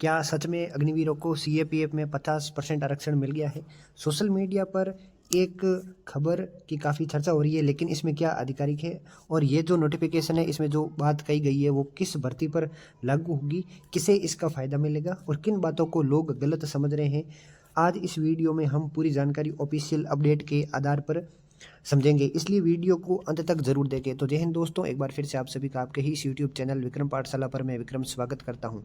क्या सच में अग्निवीरों को सीएपीएफ में 50% आरक्षण मिल गया है? सोशल मीडिया पर एक खबर की काफ़ी चर्चा हो रही है, लेकिन इसमें क्या आधिकारिक है और ये जो नोटिफिकेशन है इसमें जो बात कही गई है वो किस भर्ती पर लागू होगी, किसे इसका फ़ायदा मिलेगा और किन बातों को लोग गलत समझ रहे हैं। आज इस वीडियो में हम पूरी जानकारी ऑफिशियल अपडेट के आधार पर समझेंगे, इसलिए वीडियो को अंत तक जरूर देखें। तो जय हिंद दोस्तों, एक बार फिर से आप सभी का आपके ही इस यूट्यूब चैनल विक्रम पाठशाला पर मैं विक्रम स्वागत करता हूं।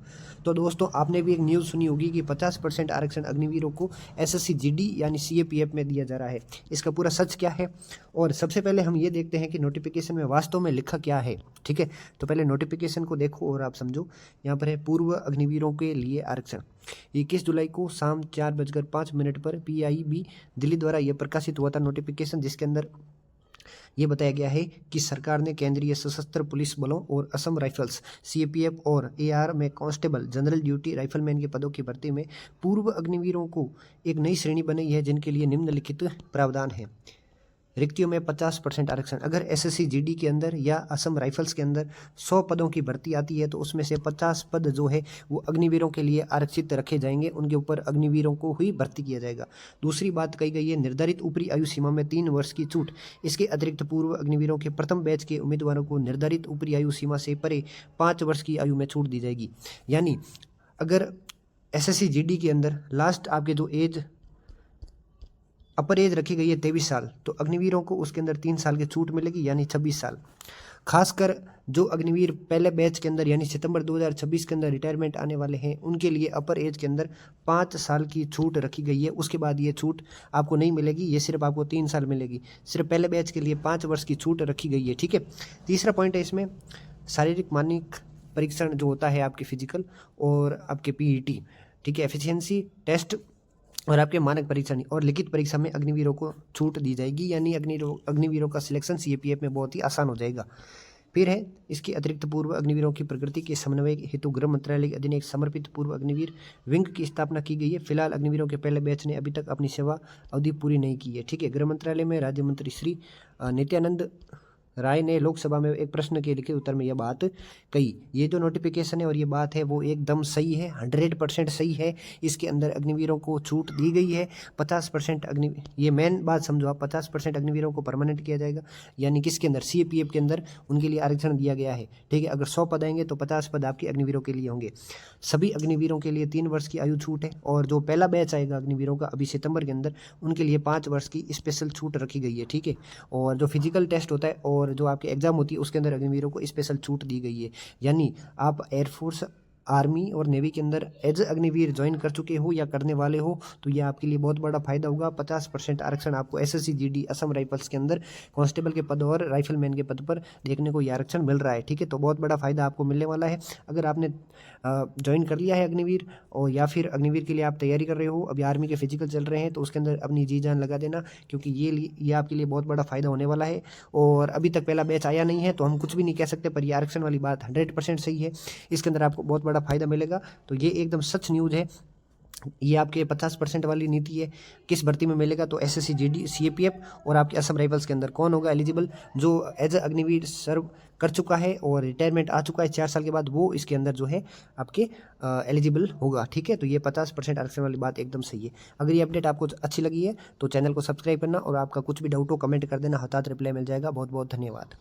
तो दोस्तों, आपने भी एक न्यूज़ सुनी होगी कि 50% आरक्षण अग्निवीरों को एसएससी जीडी यानी सीएपीएफ में दिया जा रहा है। इसका पूरा सच क्या है और सबसे पहले हम ये देखते हैं कि नोटिफिकेशन में वास्तव में लिखा क्या है। ठीक है, तो पहले नोटिफिकेशन को देखो और आप समझो। यहाँ पर है पूर्व अग्निवीरों के लिए आरक्षण। 21 जुलाई को शाम 4:05 पर पीआईबी दिल्ली द्वारा यह प्रकाशित हुआ था नोटिफिकेशन, जिसके अंदर ये बताया गया है कि सरकार ने केंद्रीय सशस्त्र पुलिस बलों और असम राइफल्स सीएपीएफ और एआर में कांस्टेबल, जनरल ड्यूटी, राइफलमैन के पदों की भर्ती में पूर्व अग्निवीरों को एक नई श्रेणी बनाई है, जिनके लिए निम्नलिखित प्रावधान है। रिक्तियों में 50% आरक्षण। अगर एसएससी जीडी के अंदर या असम राइफल्स के अंदर 100 पदों की भर्ती आती है तो उसमें से 50 पद जो है वो अग्निवीरों के लिए आरक्षित रखे जाएंगे, उनके ऊपर अग्निवीरों को ही भर्ती किया जाएगा। दूसरी बात कही गई है निर्धारित ऊपरी आयु सीमा में 3 वर्ष की छूट। इसके अतिरिक्त पूर्व अग्निवीरों के प्रथम बैच के उम्मीदवारों को निर्धारित ऊपरी आयु सीमा से परे 5 वर्ष की आयु में छूट दी जाएगी। यानी अगर एसएससी जीडी के अंदर लास्ट आपके जो एज अपर एज रखी गई है 23 साल, तो अग्निवीरों को उसके अंदर 3 साल की छूट मिलेगी, यानी 26 साल। खासकर जो अग्निवीर पहले बैच के अंदर यानी सितंबर 2026 के अंदर रिटायरमेंट आने वाले हैं, उनके लिए अपर एज के अंदर 5 साल की छूट रखी गई है। उसके बाद ये छूट आपको नहीं मिलेगी, ये सिर्फ आपको 3 साल मिलेगी। सिर्फ पहले बैच के लिए 5 वर्ष की छूट रखी गई है। ठीक है, तीसरा पॉइंट है इसमें शारीरिक मानसिक परीक्षण जो होता है आपके फिजिकल और आपके पीईटी, ठीक है, एफिशिएंसी टेस्ट और आपके मानक परीक्षण और लिखित परीक्षा में अग्निवीरों को छूट दी जाएगी, यानी अग्निवीरों का सिलेक्शन सीएपीएफ में बहुत ही आसान हो जाएगा। फिर है इसके अतिरिक्त पूर्व अग्निवीरों की प्रकृति के समन्वय हेतु गृह मंत्रालय के अधीन एक समर्पित पूर्व अग्निवीर विंग की स्थापना की गई है। फिलहाल अग्निवीरों के पहले बैच ने अभी तक अपनी सेवा अवधि पूरी नहीं की है। ठीक है, गृह मंत्रालय में राज्य मंत्री श्री नित्यानंद राय ने लोकसभा में एक प्रश्न के लिखित उत्तर में यह बात कही। ये जो नोटिफिकेशन है और ये बात है वो एकदम सही है, 100% सही है। इसके अंदर अग्निवीरों को छूट दी गई है। 50% ये मेन बात समझो आप, 50% अग्निवीरों को परमानेंट किया जाएगा, यानी किसके अंदर, सीएपीएफ के अंदर उनके लिए आरक्षण दिया गया है। ठीक है, अगर 100 पद आएंगे तो 50 पद आपके अग्निवीरों के लिए होंगे। सभी अग्निवीरों के लिए 3 वर्ष की आयु छूट है और जो पहला बैच आएगा अग्निवीरों का अभी सितंबर के अंदर, उनके लिए 5 वर्ष की स्पेशल छूट रखी गई है। ठीक है, और जो फिजिकल टेस्ट होता है और जो आपकी एग्जाम होती है उसके अंदर अग्निवीरों को स्पेशल छूट दी गई है। यानी आप एयरफोर्स, आर्मी और नेवी के अंदर एज अग्निवीर ज्वाइन कर चुके हो या करने वाले हो तो ये आपके लिए बहुत बड़ा फायदा होगा। 50% आरक्षण आपको एसएससी जीडी असम राइफल्स के अंदर कांस्टेबल के पद और राइफलमैन के पद पर देखने को ये आरक्षण मिल रहा है। ठीक है, तो बहुत बड़ा फायदा आपको मिलने वाला है। अगर आपने ज्वाइन कर लिया है अग्निवीर और या फिर अग्निवीर के लिए आप तैयारी कर रहे हो, अभी आर्मी के फिजिकल चल रहे हैं, तो उसके अंदर अपनी जी जान लगा देना, क्योंकि ये आपके लिए बहुत बड़ा फायदा होने वाला है। और अभी तक पहला बैच आया नहीं है तो हम कुछ भी नहीं कह सकते, पर ये आरक्षण वाली बात 100% सही है। इसके अंदर आपको बहुत बड़ा फायदा मिलेगा, तो ये एकदम सच न्यूज़ है। ये आपके 50% वाली नीति है। किस भर्ती में मिलेगा, तो एसएससी जीडी सीएपीएफ और आपके असम राइफल्स के अंदर कौन होगा एलिजिबल, जो एज अ अग्निवीर सर्व कर चुका है और रिटायरमेंट आ चुका है 4 साल के बाद, वो इसके अंदर जो है आपके एलिजिबल होगा। ठीक है, तो ये 50% आरक्षण वाली बात एकदम सही है। अगर ये अपडेट आपको अच्छी लगी है तो चैनल को सब्सक्राइब करना और आपका कुछ भी डाउट हो कमेंट कर देना, हताहत रिप्लाई मिल जाएगा। बहुत बहुत धन्यवाद।